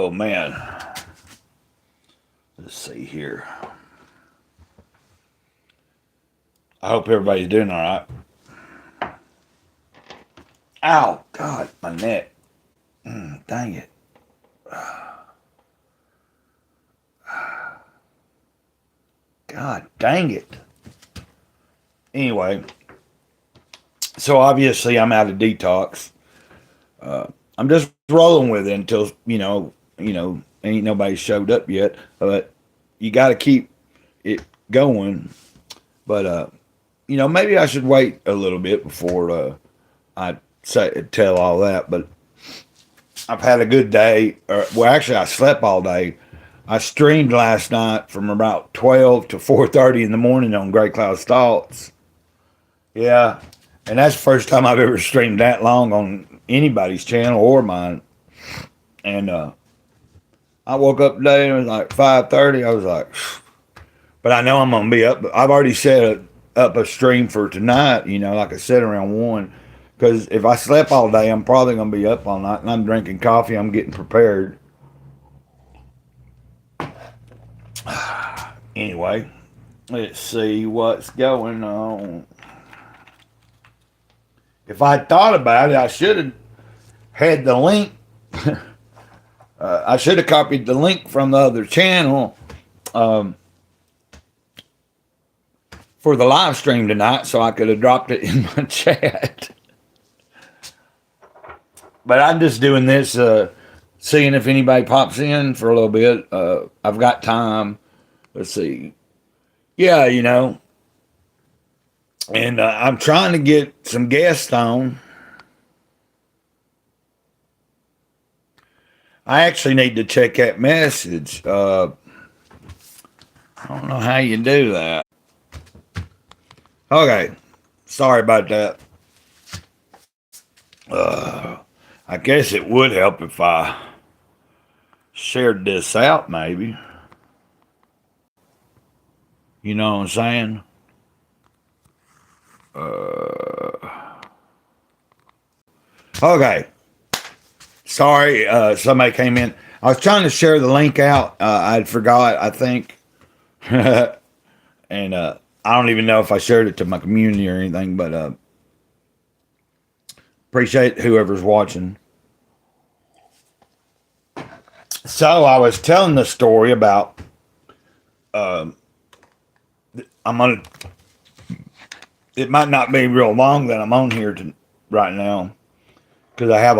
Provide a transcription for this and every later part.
Oh man, let's see here. I hope everybody's doing all right. Ow, God, my neck. Dang it. God dang it. Anyway, so obviously I'm out of detox. I'm just rolling with it until ain't nobody showed up yet. But you got to keep it going. But maybe I should wait a little bit before I tell all that. But I've had a good day. Actually, I slept all day. I streamed last night from about 12 to 4:30 in the morning on Greycloudy's Thoughts. Yeah, and that's the first time I've ever streamed that long on anybody's channel or mine. And I woke up today and it was like 5:30. I was like, but I know I'm gonna be up. I've already set up a stream for tonight. Like I said, around 1. Because if I slept all day, I'm probably gonna be up all night. And I'm drinking coffee. I'm getting prepared. Anyway, let's see what's going on. If I thought about it, I should have had the link. I should have copied the link from the other channel for the live stream tonight, so I could have dropped it in my chat. But I'm just doing this, seeing if anybody pops in for a little bit. I've got time. Let's see. Yeah, and I'm trying to get some guests on. I actually need to check that message. I don't know how you do that. Okay. Sorry about that. I guess it would help if I shared this out, maybe. You know what I'm saying? Okay. Sorry, somebody came in. I was trying to share the link out. I forgot, I think. And I don't even know if I shared it to my community or anything, but appreciate whoever's watching. So I was telling the story about it might not be real long that I'm on here right now, because I have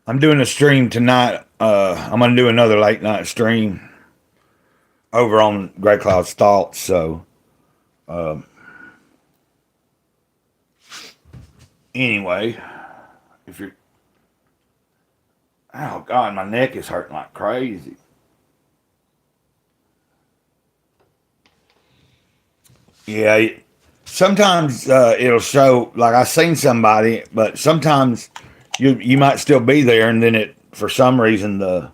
I'm doing a stream tonight. I'm going to do another late night stream over on Greycloudy's Thoughts. So, anyway, oh God, my neck is hurting like crazy. Yeah, sometimes it'll show, like I seen somebody, but sometimes you might still be there, and then for some reason the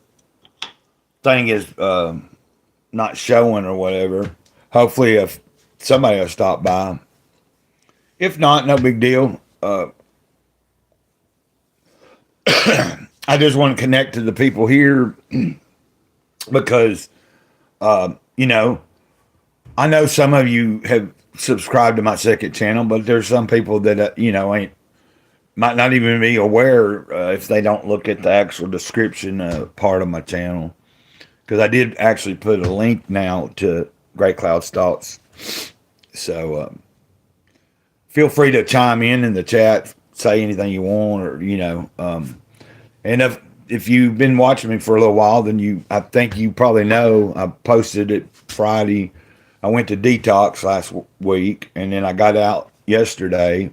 thing is not showing or whatever. Hopefully, if somebody will stop by. If not, no big deal. I just want to connect to the people here because, I know some of you have subscribed to my second channel, but there's some people that, might not even be aware if they don't look at the actual description part of my channel. Because I did actually put a link now to Greycloudy's Thoughts. So feel free to chime in the chat, say anything you want, or, and if you've been watching me for a little while, then I think you probably know I posted it Friday. I went to detox last week, and then I got out yesterday,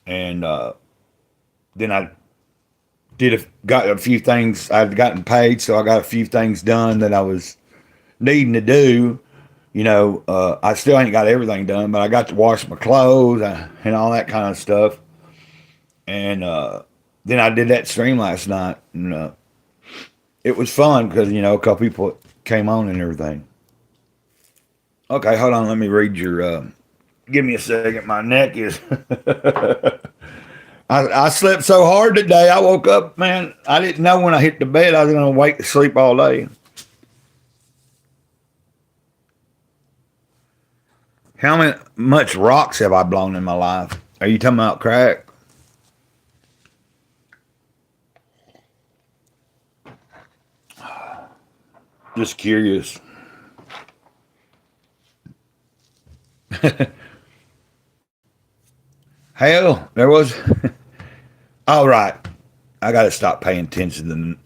and then I got a few things. I'd gotten paid, so I got a few things done that I was needing to do. I still ain't got everything done, but I got to wash my clothes and all that kind of stuff. And then I did that stream last night, and it was fun because, a couple people came on and everything. Okay, hold on. Let me read your... give me a second. My neck is... I slept so hard today. I woke up, man. I didn't know when I hit the bed I was going to wake to sleep all day. Much rocks have I blown in my life? Are you talking about crack? Just curious. Hell, there was. All right, I got to stop paying attention to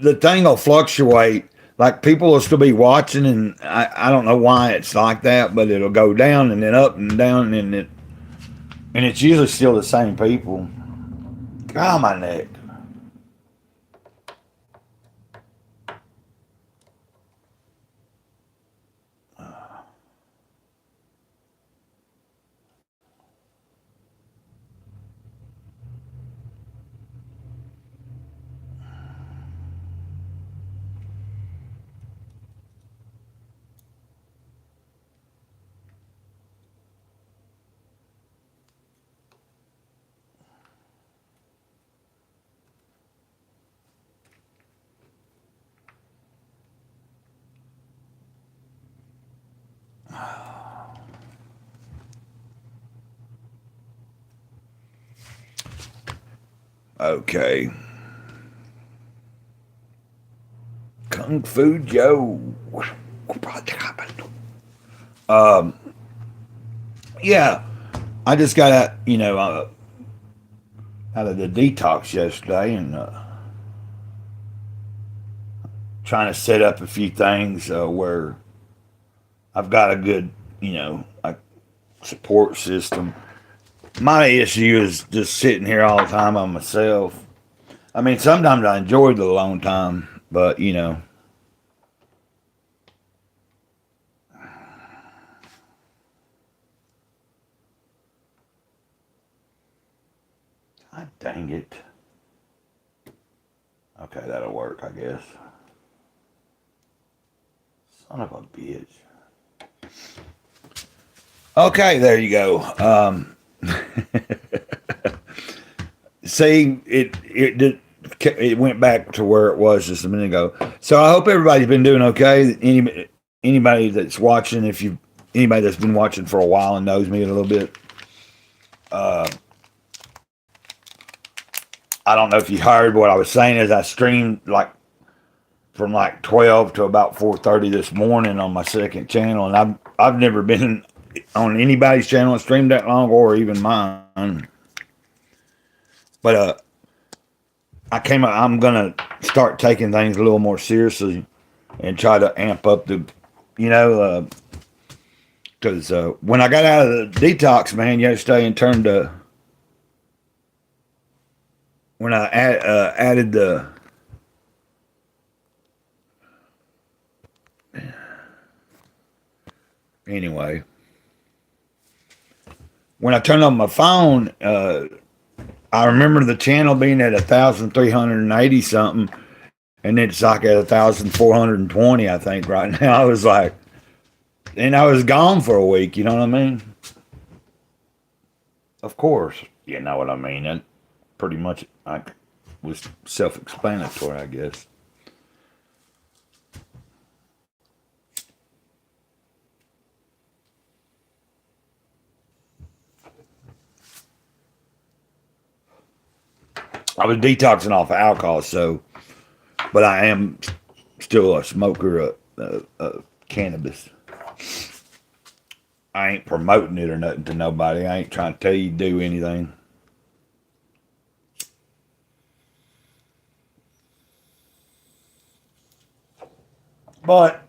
the thing will fluctuate. Like people will still be watching, and I don't know why it's like that, but it'll go down and then up and down, and it's usually still the same people. God, my neck. Okay. Kung Fu Joe. Yeah, I just got out of the detox yesterday and trying to set up a few things where I've got a good, like support system. My issue is just sitting here all the time on myself. I mean, sometimes I enjoy the alone time, but God dang it. Okay, that'll work, I guess. Son of a bitch. Okay, there you go. See, it went back to where it was just a minute ago. So I hope everybody's been doing okay. Anybody that's watching, anybody that's been watching for a while and knows me a little bit, I don't know if you heard what I was saying. As I streamed from 12 to about 4:30 this morning on my second channel, and I've never been on anybody's channel and streamed that long, or even mine. But I'm gonna start taking things a little more seriously and try to amp up the, because when I got out of the detox, man, yesterday, and turned to when I added the anyway, when I turned on my phone, I remember the channel being at 1,380 something, and it's like at 1,420, I think, right now. I was like, and I was gone for a week. You know what I mean? Of course, you know what I mean. That pretty much was self-explanatory, I guess. I was detoxing off of alcohol, but I am still a smoker of cannabis. I ain't promoting it or nothing to nobody. I ain't trying to tell you to do anything. But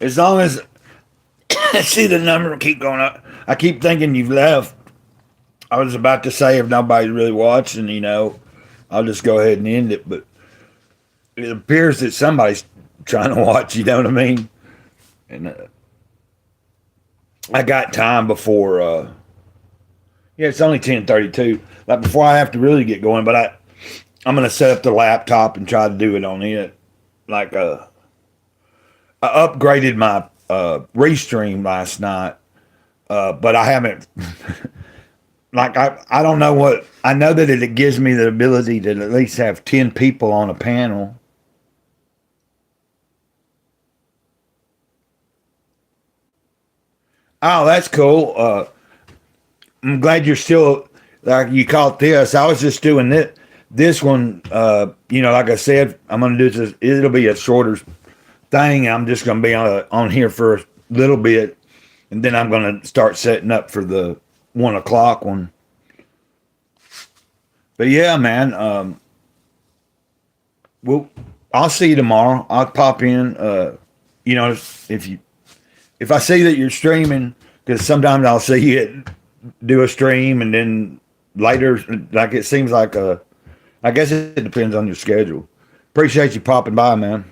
as long as I see the number keep going up, I keep thinking you've left. I was about to say if nobody's really watching, I'll just go ahead and end it. But it appears that somebody's trying to watch. You know what I mean? And I got time before. Yeah, it's only 10:32. Like before I have to really get going, but I'm gonna set up the laptop and try to do it on it. like I upgraded my restream last night, but I haven't. Like I don't know what I know that it gives me the ability to at least have 10 people on a panel. Oh, that's cool. I'm glad you're still like you caught this. I was just doing it. This one, like I said, I'm gonna do this. It'll be a shorter thing. I'm just gonna be on here for a little bit, and then I'm gonna start setting up for the 1 o'clock one. But yeah, man. Well, I'll see you tomorrow. I'll pop in. If you if I see that you're streaming, because sometimes I'll see it do a stream, and then later, like it seems like I guess it depends on your schedule. Appreciate you popping by, man.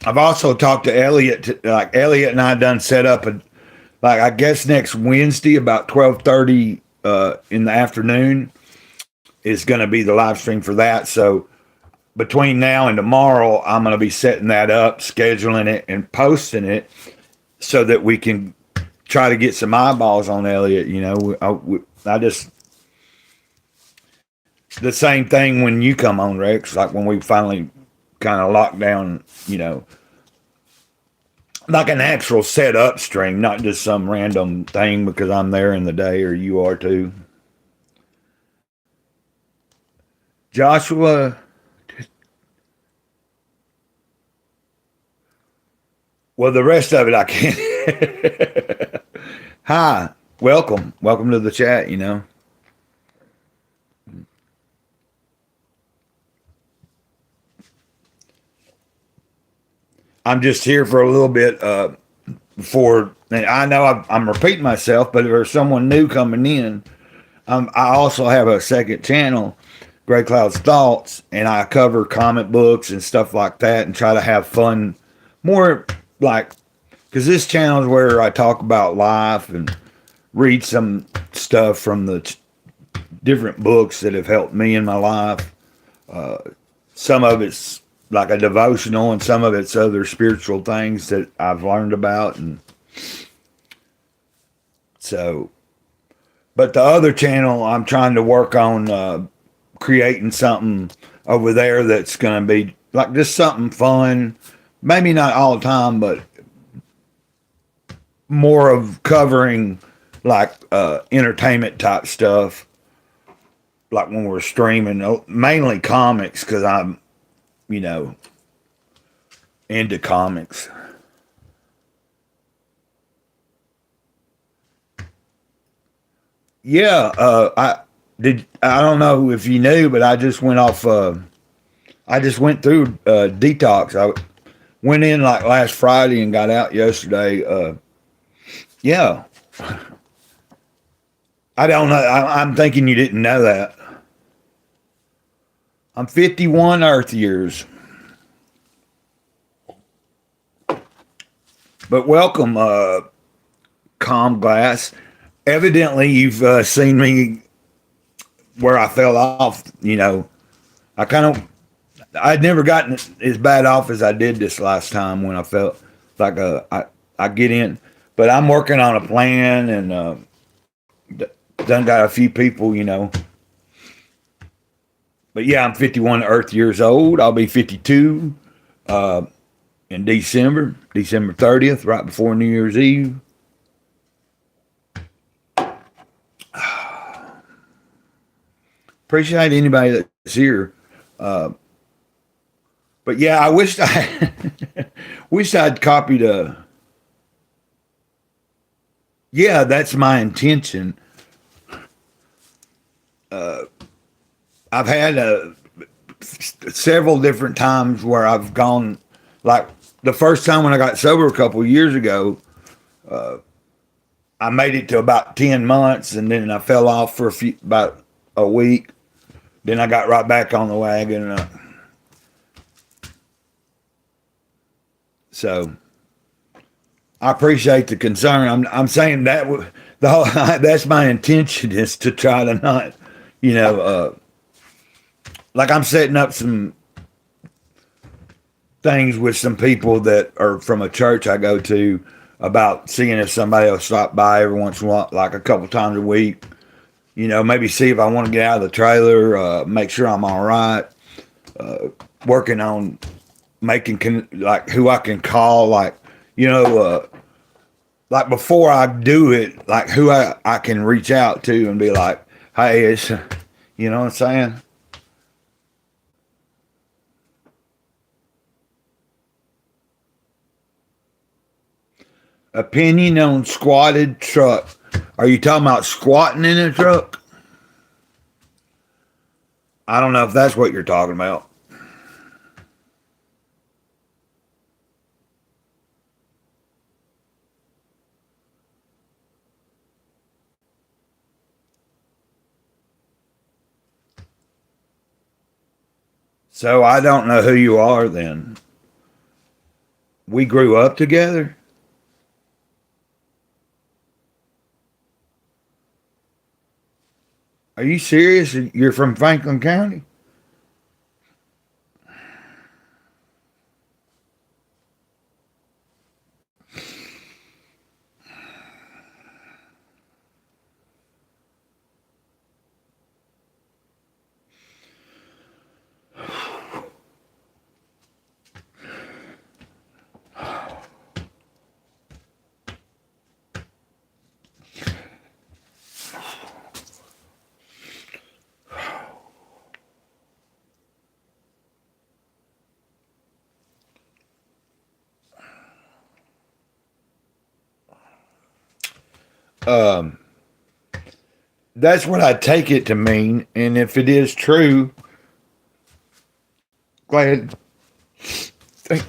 I've also talked to Elliot. Like Elliot and I done set up like I guess next Wednesday about 12:30 in the afternoon is going to be the live stream for that. So between now and tomorrow, I'm going to be setting that up, scheduling it, and posting it so that we can try to get some eyeballs on Elliot. I just the same thing when you come on, Rex. Like when we finally kind of lock down, like an actual set up stream, not just some random thing because I'm there in the day or you are too. Joshua, well, the rest of it I can't. Hi, welcome to the chat. I'm just here for a little bit before. And I know I'm repeating myself, but if there's someone new coming in, I also have a second channel, Grey Cloud's Thoughts, and I cover comic books and stuff like that, and try to have fun, more like because this channel is where I talk about life and read some stuff from the different books that have helped me in my life. Some of it's like a devotional, and some of it's other spiritual things that I've learned about. And so, but the other channel, I'm trying to work on creating something over there that's going to be like just something fun. Maybe not all the time, but more of covering like entertainment type stuff. Like when we're streaming, mainly comics, because I'm, into comics. Yeah, I don't know if you knew, but I just went off. I just went through detox. I went in like last Friday and got out yesterday. Yeah, I don't know. I'm thinking you didn't know that. I'm 51 Earth years. But welcome, Calm Glass. Evidently, you've seen me where I fell off. I'd never gotten as bad off as I did this last time when I felt like I get in. But I'm working on a plan and done got a few people. But yeah, I'm 51 Earth years old. I'll be 52 in December 30th, right before New Year's Eve. Appreciate anybody that's here. But yeah, I wished I'd copied a. Yeah, that's my intention. I've had several different times where I've gone, like the first time when I got sober a couple of years ago, I made it to about 10 months, and then I fell off for about a week. Then I got right back on the wagon. So I appreciate the concern. I'm saying that that's my intention, is to try to not You know, like I'm setting up some things with some people that are from a church I go to about seeing if somebody will stop by every once in a while, like a couple times a week. You know, maybe see if I want to get out of the trailer, make sure I'm all right. Working on making like who I can call, like you know, like before I do it, like who I can reach out to and be like, hey, it's, you know what I'm saying? Opinion on squatted truck. Are you talking about squatting in a truck? I don't know if that's what you're talking about. So I don't know who you are then. We grew up together. Are you serious? You're from Franklin County? Um, that's what I take it to mean. And if it is true, go ahead. Think.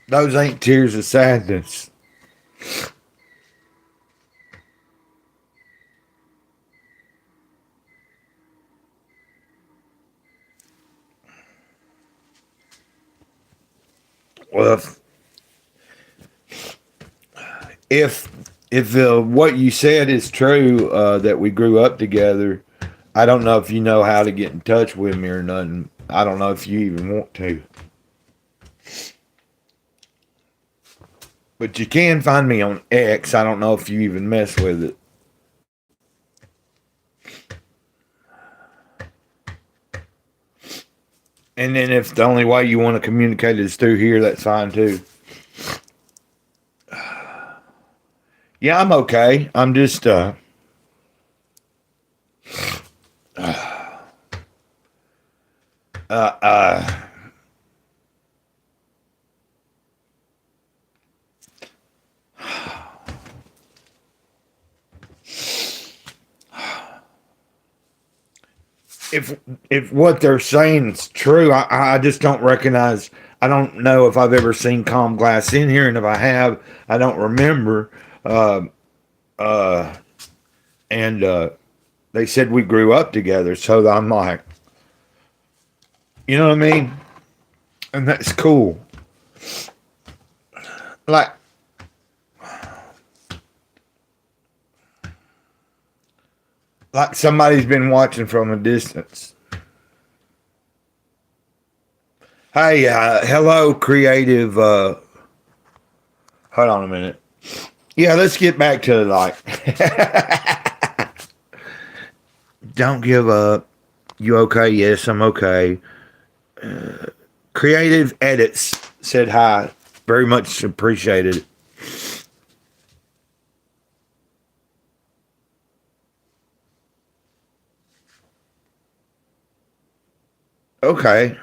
Those ain't tears of sadness. Well, if what you said is true, that we grew up together, I don't know if you know how to get in touch with me or nothing. I don't know if you even want to, but you can find me on X. I don't know if you even mess with it. And then if the only way you want to communicate is through here, that's fine too. Yeah, I'm okay. I'm just uh, uh, if what they're saying is true, I just don't recognize. I don't know if I've ever seen Calm Glass in here, and if I have, I don't remember. Uh, uh, and they said we grew up together, so I'm like, you know what I mean? And that's cool. Like, somebody's been watching from a distance. Hey, hello, creative. Hold on a minute. Yeah, let's get back to like, don't give up. You okay? Yes, I'm okay. Creative Edits said hi. Very much appreciated. Okay.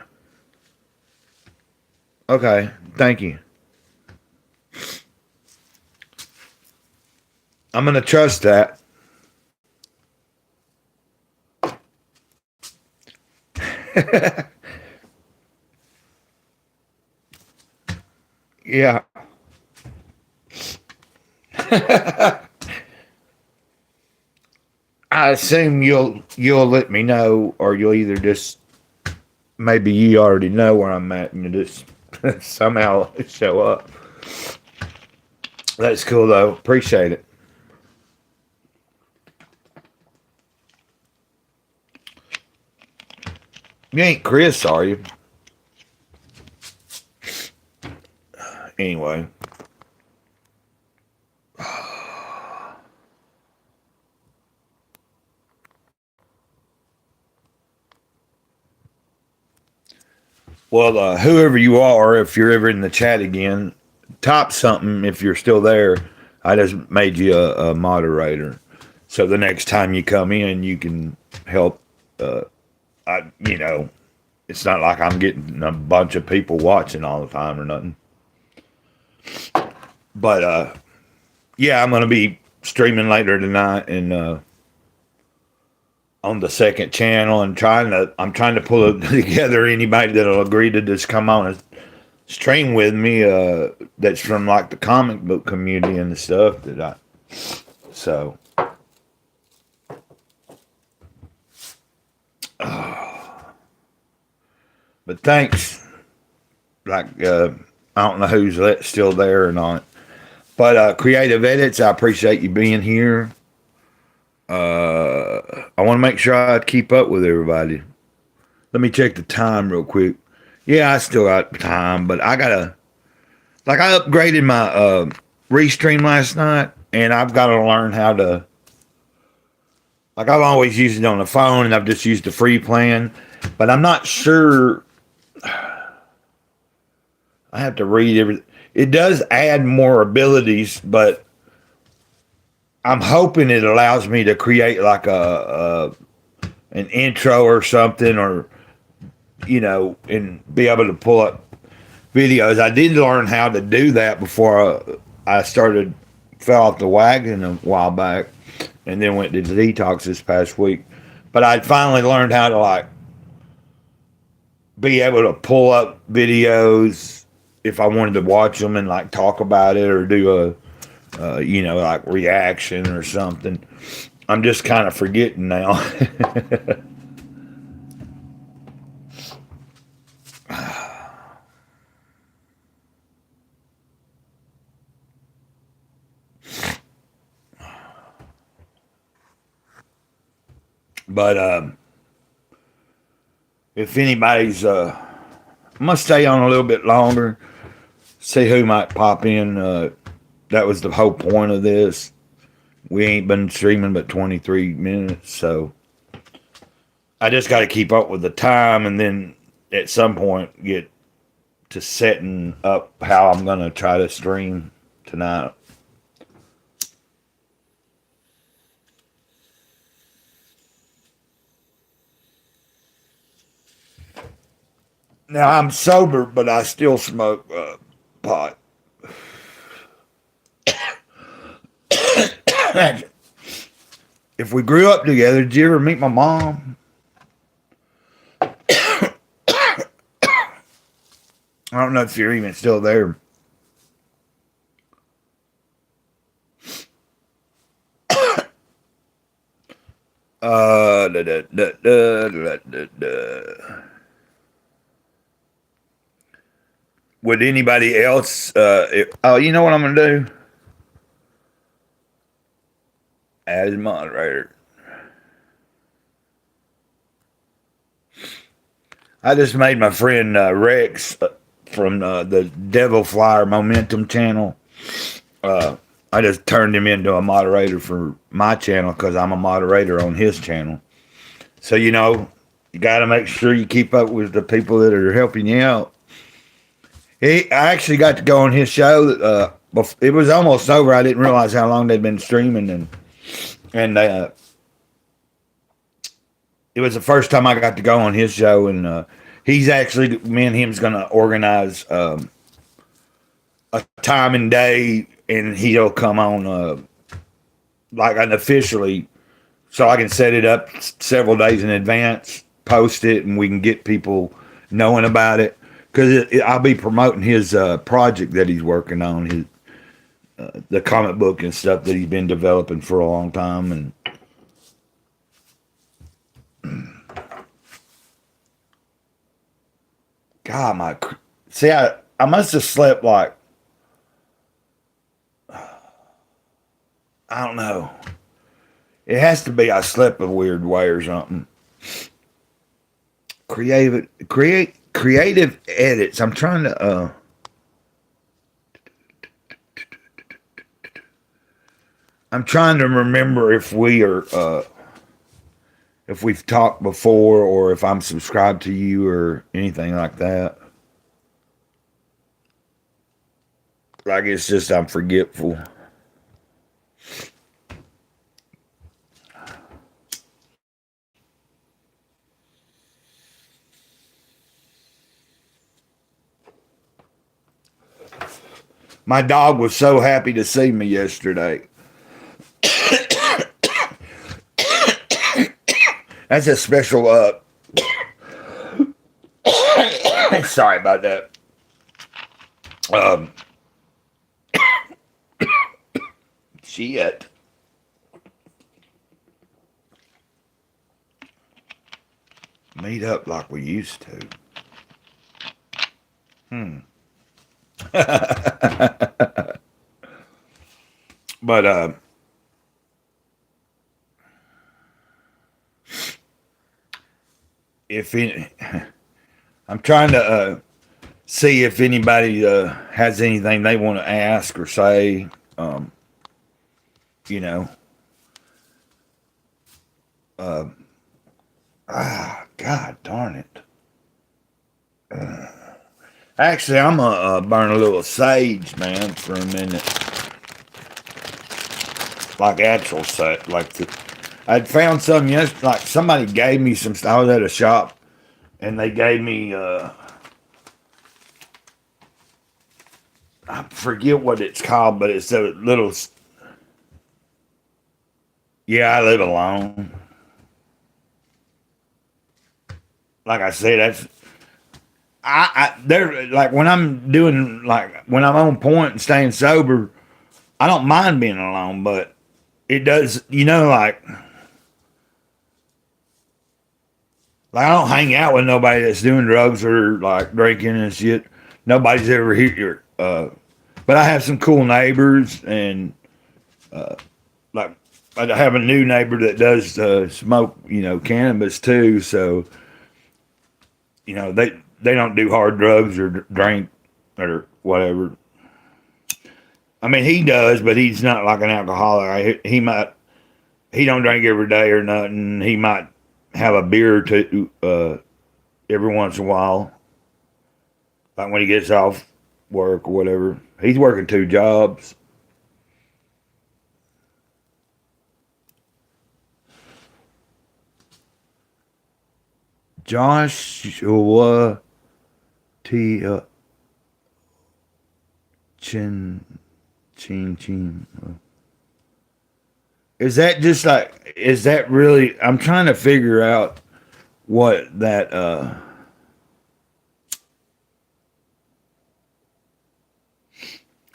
Okay. Thank you. I'm going to trust that. Yeah. I assume you'll let me know, or you'll either just maybe you already know where I'm at, and you just somehow show up. That's cool though. Appreciate it. You ain't Chris, are you? Anyway. Well, whoever you are, if you're ever in the chat again, type something if you're still there. I just made you a moderator. So the next time you come in, you can help. It's not like I'm getting a bunch of people watching all the time or nothing. But, yeah, I'm going to be streaming later tonight and on the second channel, and I'm trying to pull together anybody that'll agree to just come on and stream with me. That's from like the comic book community and the stuff so. But thanks. Like, I don't know who's still there or not. But Creative Edits, I appreciate you being here. I want to make sure I keep up with everybody. Let me check the time real quick. Yeah, I still got time, but I upgraded my restream last night, and I've got to learn how to. Like, I've always used it on the phone, and I've just used the free plan, but I'm not sure. I have to read everything. It does add more abilities, but I'm hoping it allows me to create like an intro or something, or and be able to pull up videos. I did learn how to do that before I fell off the wagon a while back, and then went to the detox this past week. But I'd finally learned how to like be able to pull up videos if I wanted to watch them and like talk about it or do a like reaction or something. I'm just kind of forgetting now. But if anybody's I'm gonna stay on a little bit longer, see who might pop in. That was the whole point of this. We ain't been streaming but 23 minutes, so I just got to keep up with the time, and then at some point get to setting up how I'm gonna try to stream tonight. Now, I'm sober, but I still smoke pot. If we grew up together, did you ever meet my mom? I don't know if you're even still there. Would anybody else? You know what I'm gonna do? As moderator, I just made my friend Rex from the Devil Flyer Momentum channel. I just turned him into a moderator for my channel because I'm a moderator on his channel. So you got to make sure you keep up with the people that are helping you out. I actually got to go on his show. It was almost over. I didn't realize how long they'd been streaming, and it was the first time I got to go on his show. And he's actually, me and him's going to organize a time and day, and he'll come on like unofficially, so I can set it up several days in advance, post it, and we can get people knowing about it. Because I'll be promoting his project that he's working on. the comic book and stuff that he's been developing for a long time. And God, I must have slept like, I don't know. It has to be I slept a weird way or something. Creative edits. I'm trying to remember if if we've talked before or if I'm subscribed to you or anything like that. Like it's just I'm forgetful. My dog was so happy to see me yesterday. That's a special sorry about that. Shit. Meet up like we used to. But if any, I'm trying to see if anybody has anything they want to ask or say. You know. God darn it. Actually, I'm gonna burn a little sage, man, for a minute. Like actual sage, I'd found some yesterday. Like somebody gave me some. I was at a shop, and they gave me. I forget what it's called, but it's a little. Yeah, I live alone. Like I said, that's. They're like when I'm doing when I'm on point and staying sober, I don't mind being alone, but it does, like I don't hang out with nobody that's doing drugs or like drinking and shit. Nobody's ever here. But I have some cool neighbors, and like I have a new neighbor that does smoke, cannabis too. So, they don't do hard drugs or drink or whatever. I mean, he does, but he's not like an alcoholic. He don't drink every day or nothing. He might have a beer or two every once in a while, like when he gets off work or whatever. He's working 2 jobs. Joshua T. Chin. Is that just like? Is that really? I'm trying to figure out what that.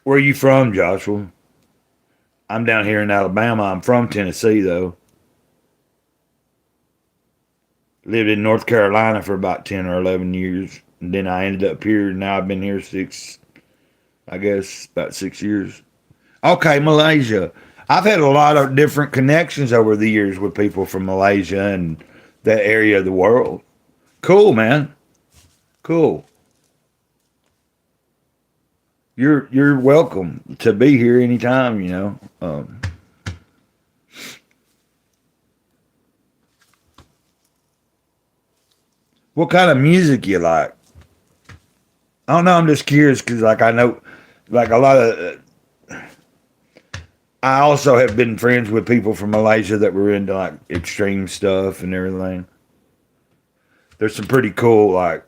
Where are you from, Joshua? I'm down here in Alabama. I'm from Tennessee, though. Lived in North Carolina for about 10 or 11 years. And then I ended up here. Now I've been here about 6 years. Okay, Malaysia. I've had a lot of different connections over the years with people from Malaysia and that area of the world. Cool, man. Cool. You're welcome to be here anytime, What kind of music you like? I don't know. I'm just curious because, I know, a lot of. I also have been friends with people from Malaysia that were into extreme stuff and everything. There's some pretty cool like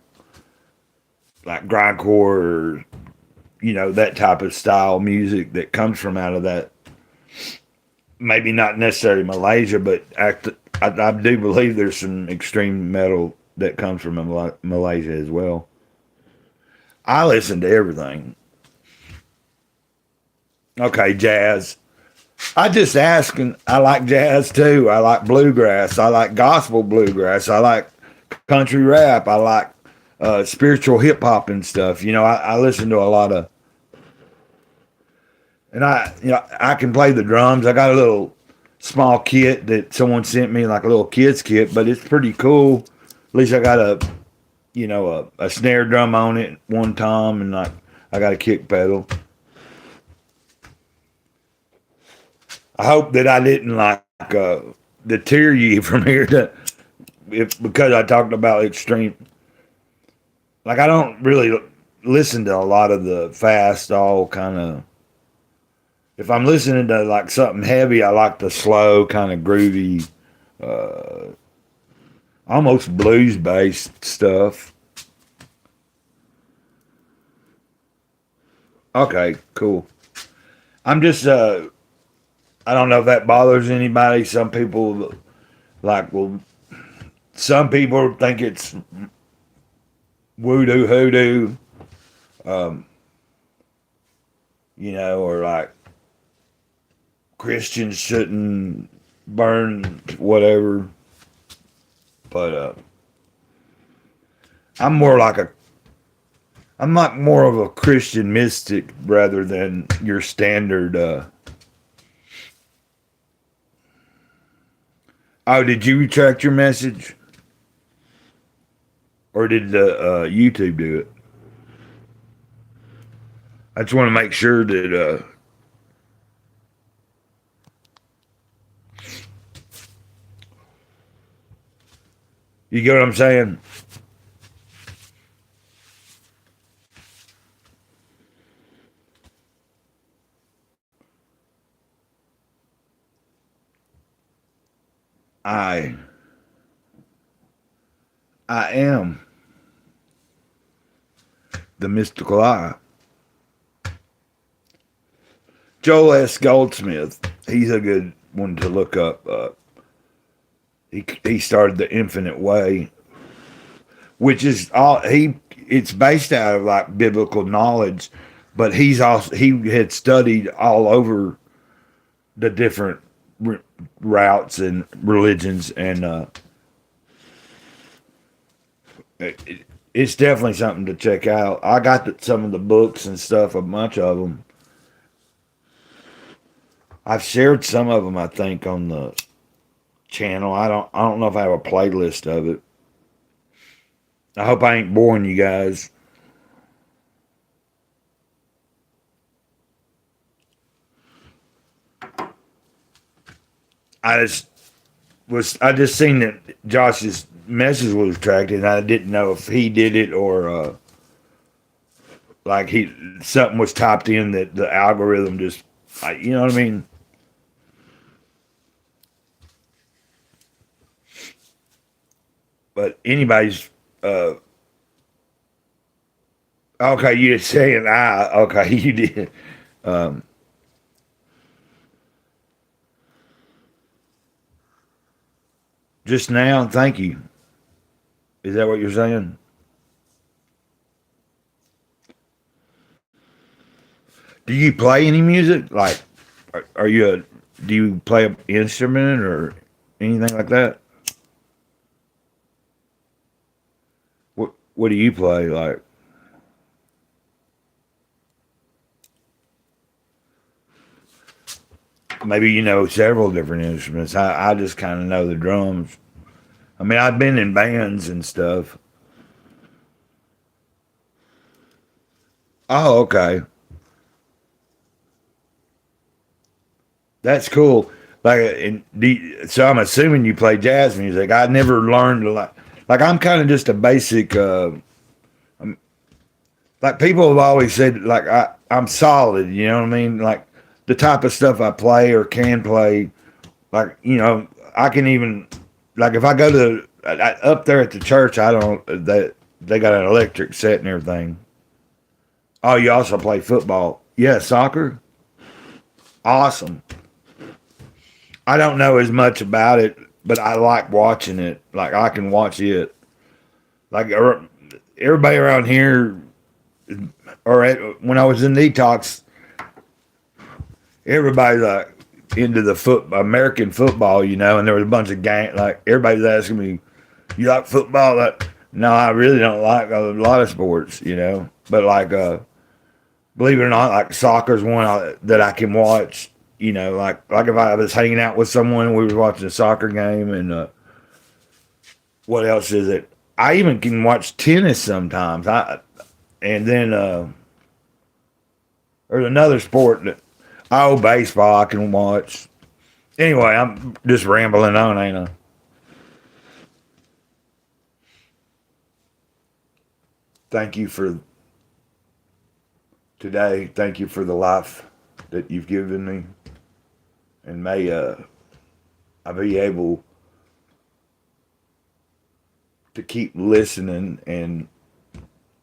grindcore or that type of style music that comes from out of that. Maybe not necessarily Malaysia, but I do believe there's some extreme metal that comes from Malaysia as well. I listen to everything. Okay, jazz. I just asking. I like jazz too. I like bluegrass. I like gospel bluegrass. I like country rap. I like spiritual hip hop and stuff. I listen to a lot of, and I can play the drums. I got a little small kit that someone sent me, like a little kids kit, but it's pretty cool. At least I got a snare drum on it, one tom, and like I got a kick pedal. I hope that I didn't deter you from here because I talked about extreme. Like I don't really listen to a lot of the fast, all kind of. If I'm listening to like something heavy, I like the slow, kind of groovy, uh, almost blues based stuff. Okay, cool. I'm just I don't know if that bothers anybody. Some people well, some people think it's voodoo hoodoo, um, or like Christians shouldn't burn whatever. But I'm more like a I'm not more of a Christian mystic rather than your standard. Oh, did you retract your message, or did the YouTube do it? I just want to make sure that you get what I'm saying. I I am the mystical I. Joel S. Goldsmith. He's a good one to look up. He started the Infinite Way, which is all he. It's based out of like biblical knowledge, but he had studied all over the different routes and religions, and it's definitely something to check out. I got some of the books and stuff, a bunch of them. I've shared some of them, I think, on the channel. I don't know if I have a playlist of it. I hope I ain't boring you guys. I just seen that Josh's message was retracted, and I didn't know if he did it or like he something was typed in that the algorithm just, you know what I mean. But anybody's okay. You're saying okay. You did. Um, just now. Thank you. Is that what you're saying? Do you play any music? Like, are you a? Do you play an instrument or anything like that? What do you play? Like, maybe you know several different instruments. I just kind of know the drums. I mean, I've been in bands and stuff. Oh, okay. That's cool. So I'm assuming you play jazz music. I never learned a lot. Like I'm kind of just a basic. Like people have always said, like I'm solid. You know what I mean? Like the type of stuff I play or can play. Like I can even like if I go to up there at the church, I don't they got an electric set and everything. Oh, you also play football? Yeah, soccer. Awesome. I don't know as much about it, but I like watching it. Like I can watch it. Like everybody around here, when I was in detox, everybody's like into the American football, you know, and there was a bunch of like everybody's asking me, "You like football?" Like, no, I really don't like a lot of sports, you know. But like, believe it or not, like soccer's one that I can watch. You know, like if I was hanging out with someone and we were watching a soccer game, and what else is it? I even can watch tennis sometimes. And then there's another sport that baseball I can watch. Anyway, I'm just rambling on, ain't I? Thank you for today. Thank you for the life that you've given me, and may I be able to keep listening and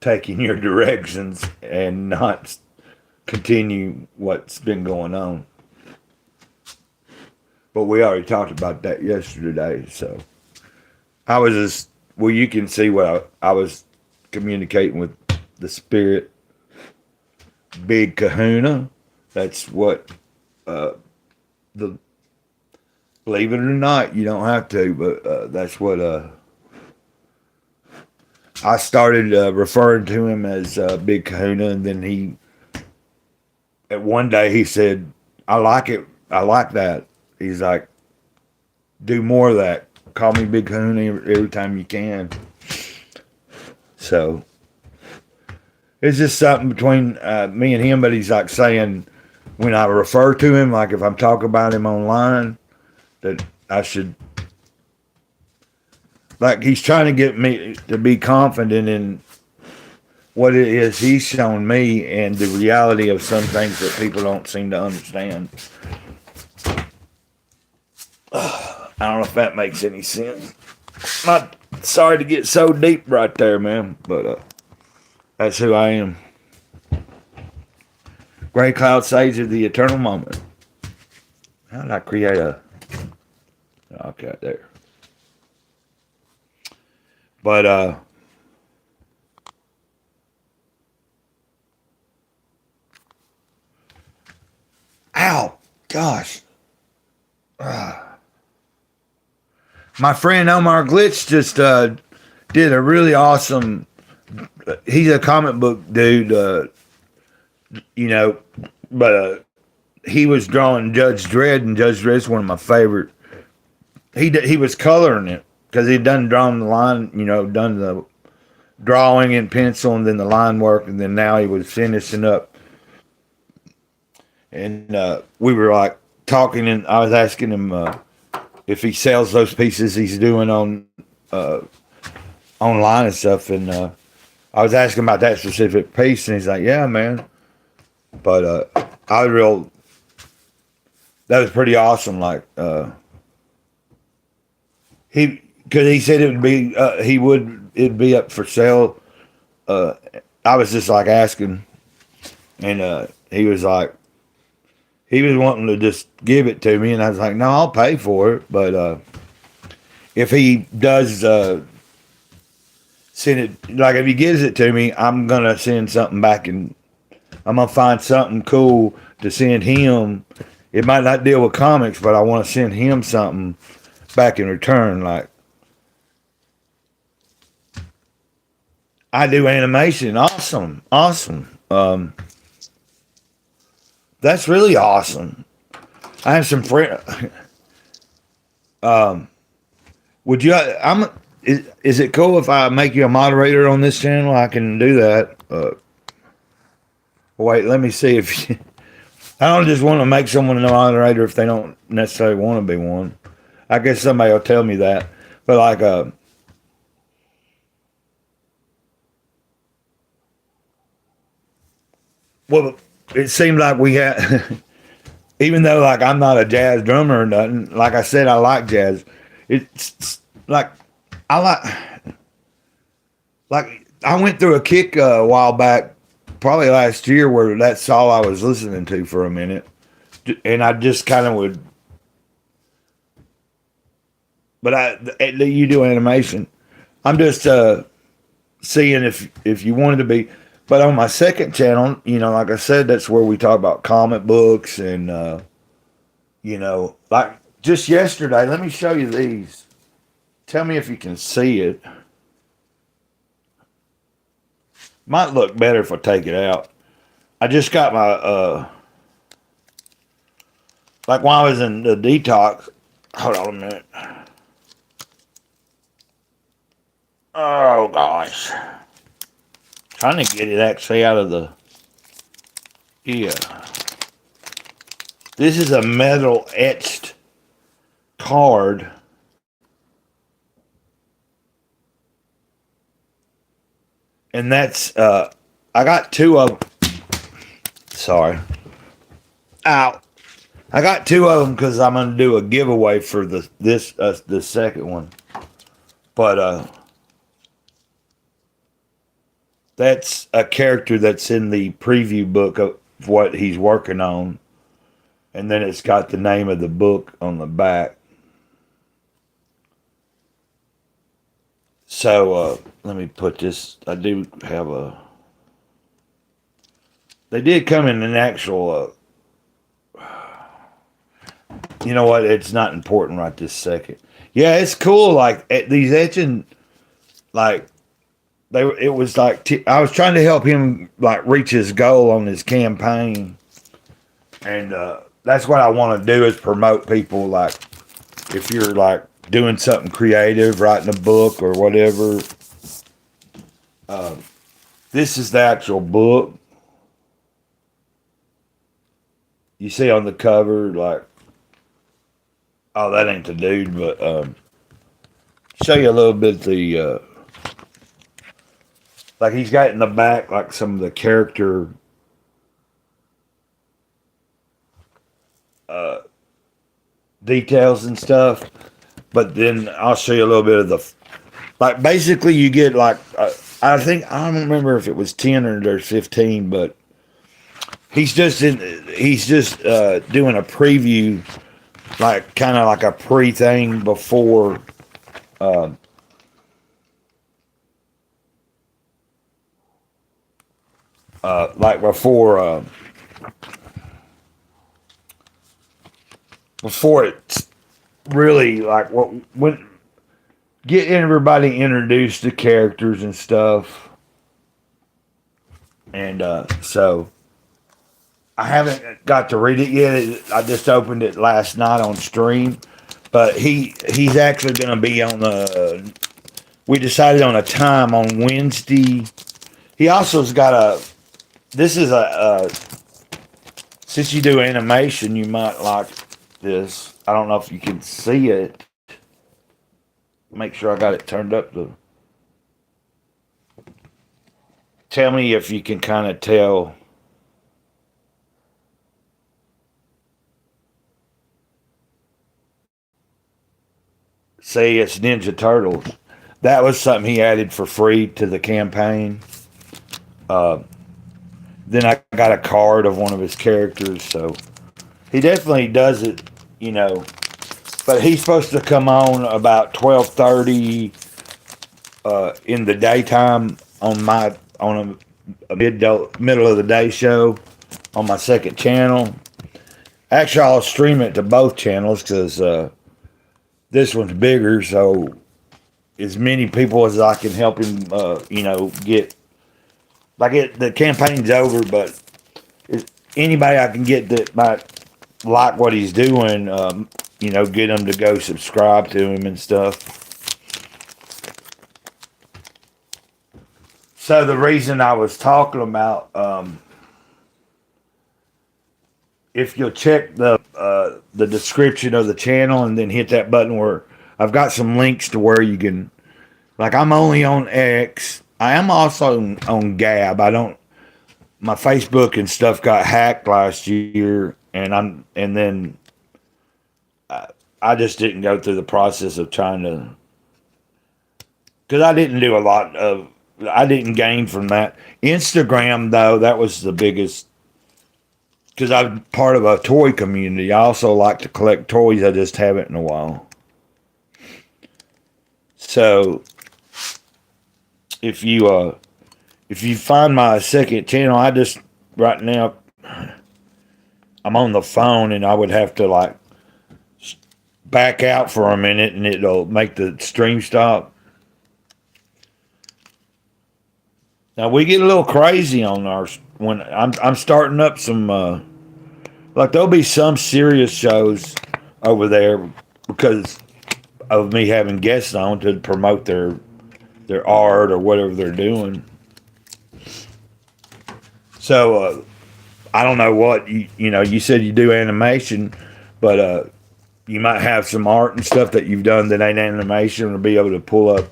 taking your directions and not continue what's been going on. But we already talked about that yesterday, so I was just, well, you can see what I was communicating with the spirit, Big Kahuna. That's what the, believe it or not, you don't have to, but that's what I started referring to him as Big Kahuna, and then at one day he said, "I like it. I like that." He's like, "Do more of that. Call me Big Kahuna every time you can." So it's just something between me and him, but he's like saying when I refer to him, like if I'm talking about him online, that I should, like he's trying to get me to be confident in what it is he's shown me and the reality of some things that people don't seem to understand. I don't know if that makes any sense. Not sorry to get so deep right there, man, but that's who I am. Gray Cloud Sage of the Eternal Moment. How did I create a... Okay, there. But, ow, gosh. My friend Omar Glitch just did a really awesome... He's a comic book dude, you know, but he was drawing Judge Dredd, and Judge Dredd's one of my favorite. He was coloring it because he'd drawn the line, you know, done the drawing in pencil and then the line work, and then now he was finishing up. And we were like talking, and I was asking him if he sells those pieces he's doing on online and stuff, and I was asking about that specific piece, and he's like, "Yeah, man." But I was that was pretty awesome. Like because he said it would be it'd be up for sale. I was just like asking, and he was like, he was wanting to just give it to me, and I was like, "No, I'll pay for it." But if he does send it, like if he gives it to me, I'm gonna send something back, and I'm gonna find something cool to send him. It might not deal with comics, but I want to send him something back in return. Like I do animation, awesome. That's really awesome. I have some friends. Would you? Is it cool if I make you a moderator on this channel? I can do that. Wait, let me see if you, I don't just want to make someone a moderator if they don't necessarily want to be one. I guess somebody will tell me that. But like, well, it seemed like we had, even though like I'm not a jazz drummer or nothing. Like I said, I like jazz. It's like I like I went through a kick a while back, probably last year, where that's all I was listening to for a minute, and I just kind of would. But you do animation. I'm just seeing if you wanted to be. But on my second channel, like I said, that's where we talk about comic books and, like just yesterday, let me show you these. Tell me if you can see it. Might look better if I take it out. I just got my, like when I was in the detox, hold on a minute. Oh gosh. Trying to get it actually out of the, yeah. This is a metal etched card. And that's, I got two of them. Sorry. Ow. I got two of them because I'm going to do a giveaway for the second one. But, that's a character that's in the preview book of what he's working on. And then it's got the name of the book on the back. So, let me put this. I do have a... They did come in an actual... you know what? It's not important right this second. Yeah, it's cool. Like, these etching... Like, it was like... I was trying to help him, like, reach his goal on his campaign. And, that's what I want to do is promote people, like, if you're, like, doing something creative, writing a book or whatever. This is the actual book. You see on the cover, like, oh, that ain't the dude, but show you a little bit of the, like he's got in the back, like some of the character details and stuff. But then I'll show you a little bit of the, like basically you get like, I don't remember if it was 10 or there's 15, but he's just doing a preview, like kind of like a pre-thing before, like before it's really like when get everybody introduced to characters and stuff. And so I haven't got to read it yet. I just opened it last night on stream. But he's actually going to be on the... We decided on a time on Wednesday. He also's got a... This is a... Since you do animation, you might like this. I don't know if you can see it. Make sure I got it turned up to... Tell me if you can kind of tell... Say it's Ninja Turtles. That was something he added for free to the campaign. Then I got a card of one of his characters, so he definitely does it, But he's supposed to come on about 12:30 in the daytime on a middle of the day show on my second channel. Actually, I'll stream it to both channels because this one's bigger, so as many people as I can help him, get. The campaign's over, but anybody I can get that might like what he's doing, get them to go subscribe to him and stuff. So the reason I was talking about, if you'll check the description of the channel and then hit that button where I've got some links to where you can, like I'm only on X. I am also on Gab. My Facebook and stuff got hacked last year, and then I just didn't go through the process of trying to, because I didn't do a lot of, I didn't gain from that. Instagram though, that was the biggest, because I'm part of a toy community. I also like to collect toys. I just haven't in a while. So if you if you find my second channel, I just right now I'm on the phone and I would have to like back out for a minute and it'll make the stream stop. Now we get a little crazy on ours when I'm starting up some like there'll be some serious shows over there because of me having guests on to promote their art or whatever they're doing. So I don't know what you know. You said you do animation, but you might have some art and stuff that you've done that ain't animation to be able to pull up.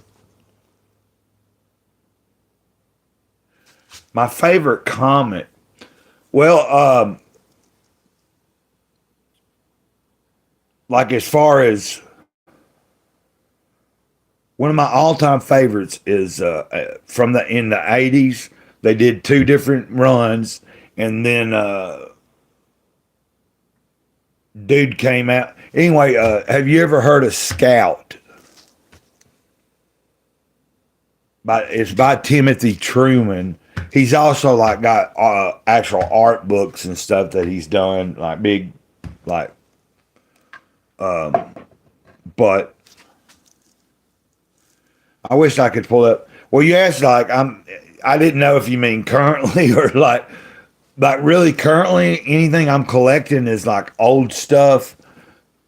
My favorite comic. Well, like as far as one of my all-time favorites is from the in the '80s. They did two different runs, and then dude came out. Anyway, have you ever heard of Scout? It's by Timothy Truman. He's also like got actual art books and stuff that he's done, like big, like. But I wish I could pull up. Well, you asked like I didn't know if you mean currently or like really currently. Anything I'm collecting is like old stuff.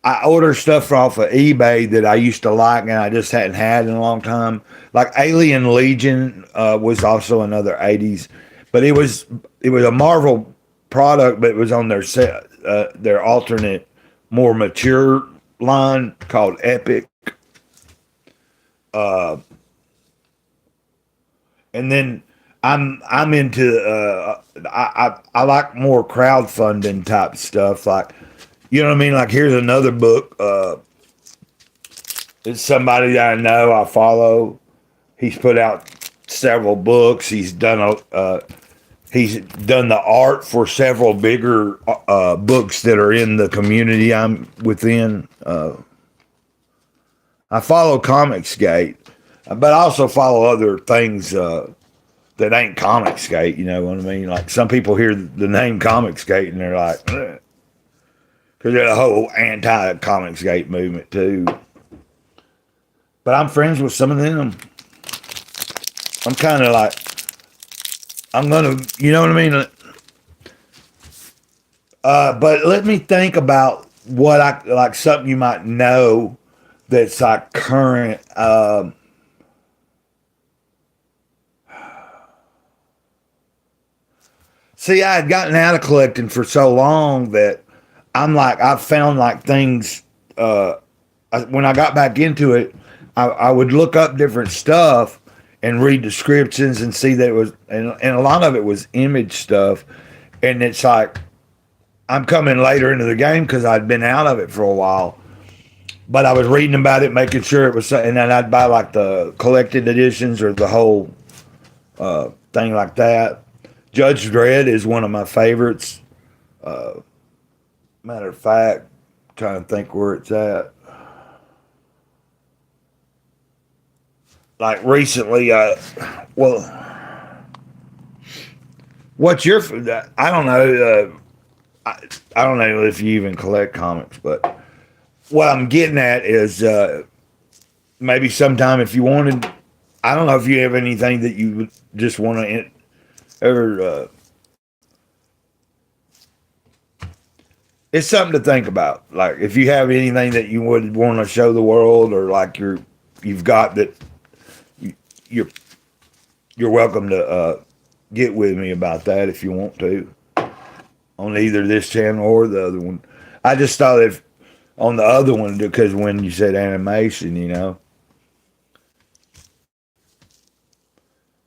I order stuff off of eBay that I used to like and I just hadn't had in a long time. Like Alien Legion was also another '80s, but it was a Marvel product, but it was on their alternate, more mature line called Epic. And then I'm into I like more crowdfunding type stuff, like you know what I mean. Like here's another book. It's somebody that I know I follow. He's put out several books. He's done the art for several bigger books that are in the community I'm within. I follow Comicsgate, but I also follow other things that ain't Comicsgate. You know what I mean? Like some people hear the name Comicsgate and they're like, because there's a whole anti-Comicsgate movement too. But I'm friends with some of them. I'm kind of like, I'm gonna, you know what I mean? But let me think about what I like. Something you might know that's like current. See, I had gotten out of collecting for so long that I'm like, I've found like things. When I got back into it, I would look up different stuff and read descriptions and see that it was, and a lot of it was image stuff. And it's like, I'm coming later into the game because I'd been out of it for a while. But I was reading about it, making sure it was, and then I'd buy like the collected editions or the whole thing like that. Judge Dredd is one of my favorites. Matter of fact, trying to think where it's at. Like recently, what's your? I don't know. I don't know if you even collect comics, but what I'm getting at is maybe sometime if you wanted. I don't know if you have anything that you would just want to ever. It's something to think about. Like if you have anything that you would want to show the world, or like you've got that, you're welcome to get with me about that if you want to, on either this channel or the other one. I just thought if on the other one because when you said animation, you know,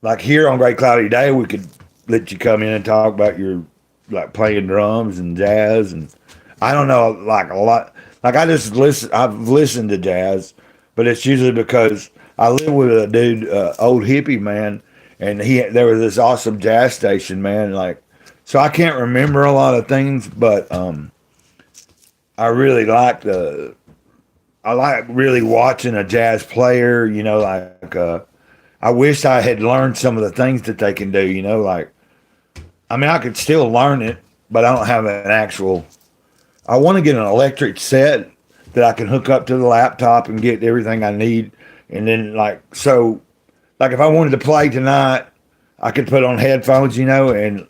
like here on Greycloudyday, we could let you come in and talk about your like playing drums and jazz and. I don't know, like a lot. Like I just listen. I've listened to jazz, but it's usually because I live with a dude, old hippie man, and there was this awesome jazz station, man. Like, so I can't remember a lot of things, but I really like really watching a jazz player. You know, like I wish I had learned some of the things that they can do, you know, like, I mean, I could still learn it, but I don't have an actual, I want to get an electric set that I can hook up to the laptop and get everything I need. And then like if I wanted to play tonight, I could put on headphones, you know, and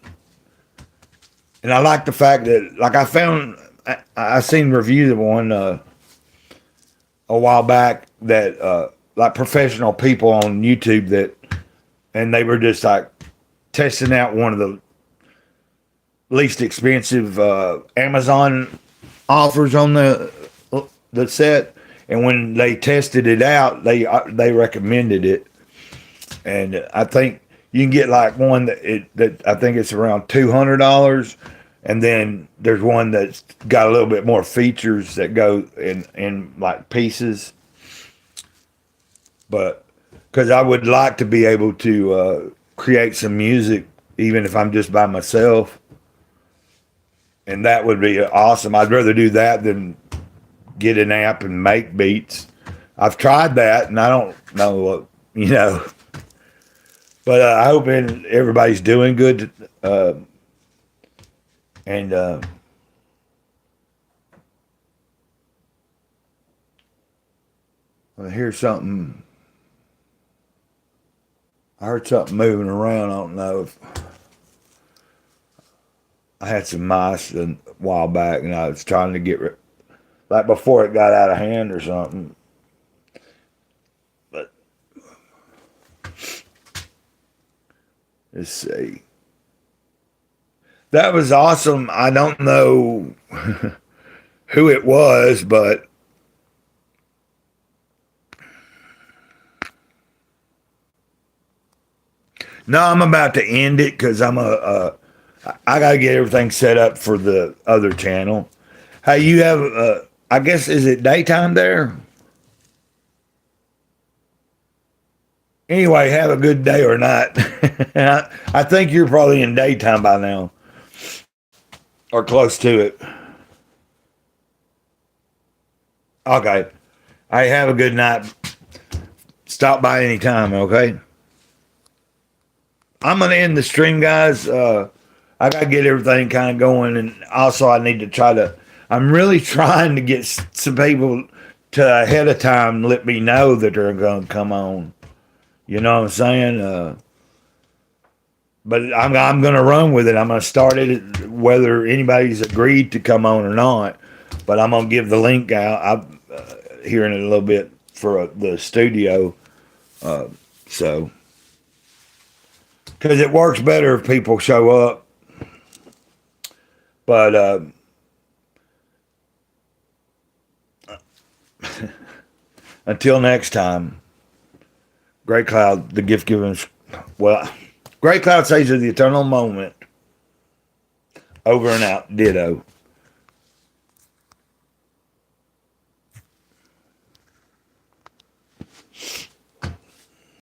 I like the fact that, like, I seen reviews of one a while back that like professional people on YouTube and they were just like testing out one of the least expensive Amazon offers on the set, and when they tested it out, they recommended it, and I think you can get like one that I think it's around $200, and then there's one that's got a little bit more features that go in like pieces, but because I would like to be able to create some music even if I'm just by myself. And that would be awesome. I'd rather do that than get an amp and make beats. I've tried that, and I don't know, you know. But I hope everybody's doing good. And I hear something. I heard something moving around. I don't know if I had some mice a while back, and I was trying to get like before it got out of hand or something. But let's see. That was awesome. I don't know who it was, but no, I'm about to end it because I got to get everything set up for the other channel. Hey, you have, I guess, is it daytime there? Anyway, have a good day or night. I think you're probably in daytime by now, or close to it. Okay. Hey, have a good night. Stop by anytime, okay? I'm going to end the stream, guys. I got to get everything kind of going. And also, I need to I'm really trying to get some people to ahead of time let me know that they're going to come on. You know what I'm saying? But I'm going to run with it. I'm going to start it whether anybody's agreed to come on or not. But I'm going to give the link out. I'm hearing it a little bit for the studio. So, because it works better if people show up. But until next time, Grey Cloud, the gift giving. Well, Grey Cloud says the eternal moment. Over and out. Ditto.